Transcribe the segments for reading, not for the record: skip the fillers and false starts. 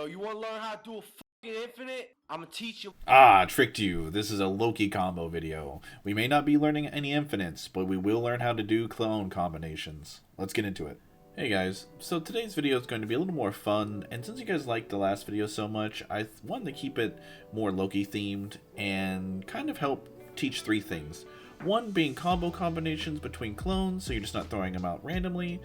you want to learn how to do a fucking infinite? I'm gonna teach you. Ah, tricked you. This is a Loki combo video. We may not be learning any infinites, but we will learn how to do clone combinations. Let's get into it. Hey guys, so today's video is going to be a little more fun, and since you guys liked the last video so much, I wanted to keep it more Loki themed and kind of help teach three things. One being combo combinations between clones, so you're just not throwing them out randomly.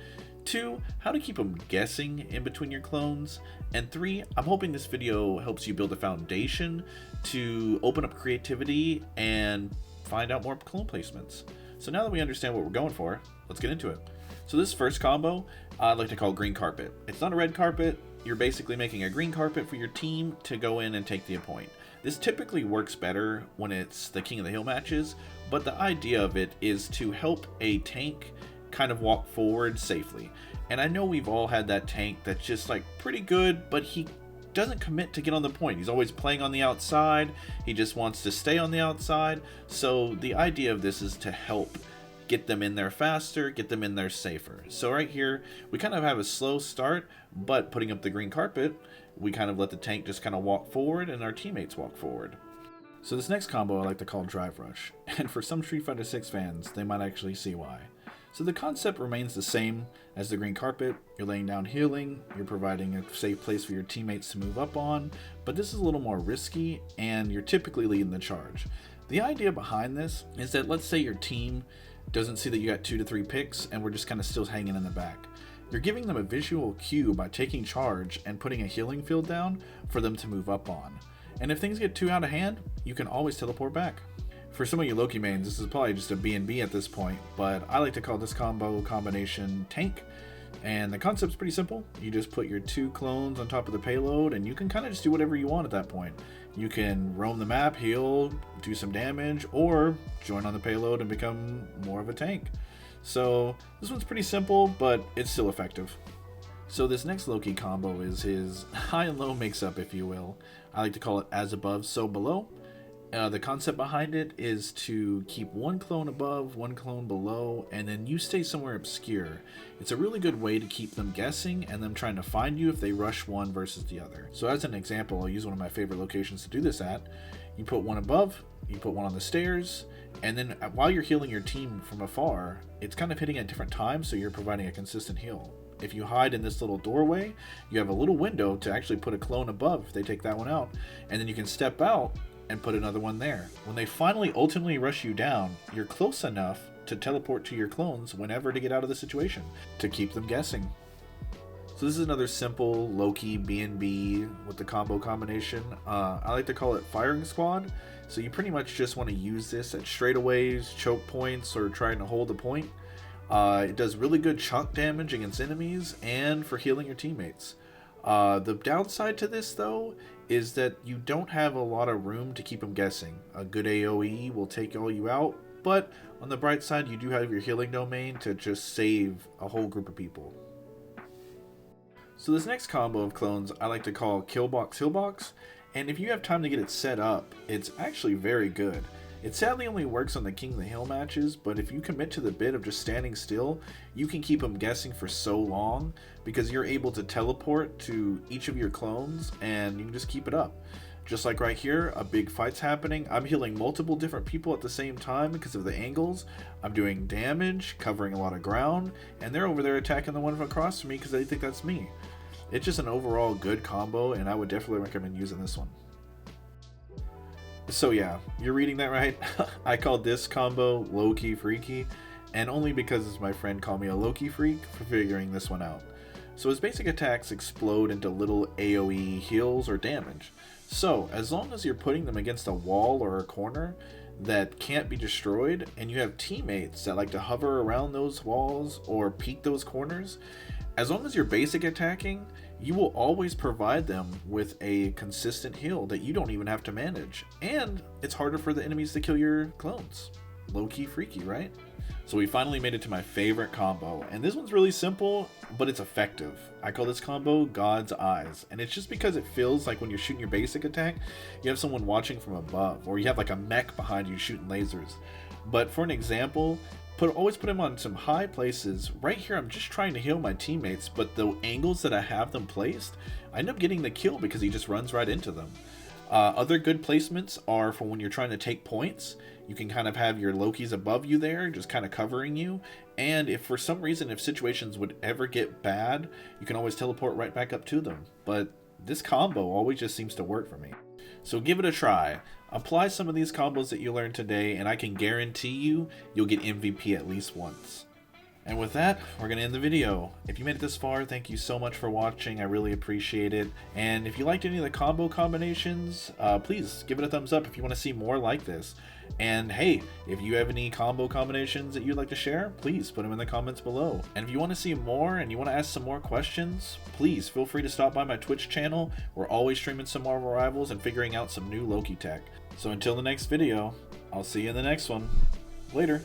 Two, how to keep them guessing in between your clones. And three, I'm hoping this video helps you build a foundation to open up creativity and find out more clone placements. So now that we understand what we're going for, let's get into it. So this first combo, I'd like to call green carpet. It's not a red carpet. You're basically making a green carpet for your team to go in and take the point. This typically works better when it's the King of the Hill matches, but the idea of it is to help a tank kind of walk forward safely. And I know we've all had that tank that's just like pretty good, but he doesn't commit to get on the point. He's always playing on the outside. He just wants to stay on the outside. So the idea of this is to help get them in there faster, get them in there safer. So right here, we kind of have a slow start, but putting up the green carpet, we kind of let the tank just kind of walk forward and our teammates walk forward. So this next combo I like to call Drive Rush. And for some Street Fighter 6 fans, they might actually see why. So the concept remains the same as the green carpet. You're laying down healing, you're providing a safe place for your teammates to move up on, but this is a little more risky and you're typically leading the charge. The idea behind this is that let's say your team doesn't see that you got 2 to 3 picks and we're just kind of still hanging in the back. You're giving them a visual cue by taking charge and putting a healing field down for them to move up on. And if things get too out of hand, you can always teleport back. For some of you Loki mains, this is probably just a B&B at this point, but I like to call this combo combination tank. And the concept's pretty simple. You just put your 2 clones on top of the payload, and you can kind of just do whatever you want at that point. You can roam the map, heal, do some damage, or join on the payload and become more of a tank. So this one's pretty simple, but it's still effective. So this next Loki combo is his high and low mix-up, if you will. I like to call it as above, so below. The concept behind it is to keep 1 clone above, 1 clone below, and then you stay somewhere obscure. It's a really good way to keep them guessing and them trying to find you if they rush one versus the other. So as an example, I'll use one of my favorite locations to do this at. You put 1 above, you put 1 on the stairs, and then while you're healing your team from afar, it's kind of hitting at different times, so you're providing a consistent heal. If you hide in this little doorway, you have a little window to actually put a clone above if they take that one out, and then you can step out and put another one there. When they finally ultimately rush you down, you're close enough to teleport to your clones whenever to get out of the situation, to keep them guessing. So this is another simple Loki B&B with the combo combination. I like to call it firing squad. So you pretty much just want to use this at straightaways, choke points, or trying to hold a point. It does really good chunk damage against enemies and for healing your teammates. The downside to this though is that you don't have a lot of room to keep them guessing. A good AoE will take all you out, but on the bright side you do have your healing domain to just save a whole group of people. So this next combo of clones I like to call Killbox Hillbox, and if you have time to get it set up, it's actually very good. It sadly only works on the King of the Hill matches, but if you commit to the bit of just standing still, you can keep them guessing for so long because you're able to teleport to each of your clones and you can just keep it up. Just like right here, a big fight's happening. I'm healing multiple different people at the same time because of the angles. I'm doing damage, covering a lot of ground, and they're over there attacking the one across from me because they think that's me. It's just an overall good combo, and I would definitely recommend using this one. So yeah, you're reading that right. I called this combo Loki Freaky, and only because my friend called me a Loki freak for figuring this one out. So his basic attacks explode into little AoE heals or damage. So as long as you're putting them against a wall or a corner that can't be destroyed, and you have teammates that like to hover around those walls or peek those corners, as long as you're basic attacking, you will always provide them with a consistent heal that you don't even have to manage. And it's harder for the enemies to kill your clones. Low-key freaky, right? So we finally made it to my favorite combo. And this one's really simple, but it's effective. I call this combo God's Eyes. And it's just because it feels like when you're shooting your basic attack, you have someone watching from above. Or you have like a mech behind you shooting lasers. But for an example, always put him on some high places. Right here, I'm just trying to heal my teammates, but the angles that I have them placed, I end up getting the kill because he just runs right into them. Other good placements are for when you're trying to take points. You can kind of have your Lokis above you there, just kind of covering you. And if for some reason, if situations would ever get bad, you can always teleport right back up to them. But this combo always just seems to work for me. So give it a try. Apply some of these combos that you learned today, and I can guarantee you'll get MVP at least once. And with that, we're going to end the video. If you made it this far, thank you so much for watching. I really appreciate it. And if you liked any of the combo combinations, please give it a thumbs up if you want to see more like this. And hey, if you have any combo combinations that you'd like to share, please put them in the comments below. And if you want to see more and you want to ask some more questions, please feel free to stop by my Twitch channel. We're always streaming some Marvel Rivals and figuring out some new Loki tech. So until the next video, I'll see you in the next one. Later.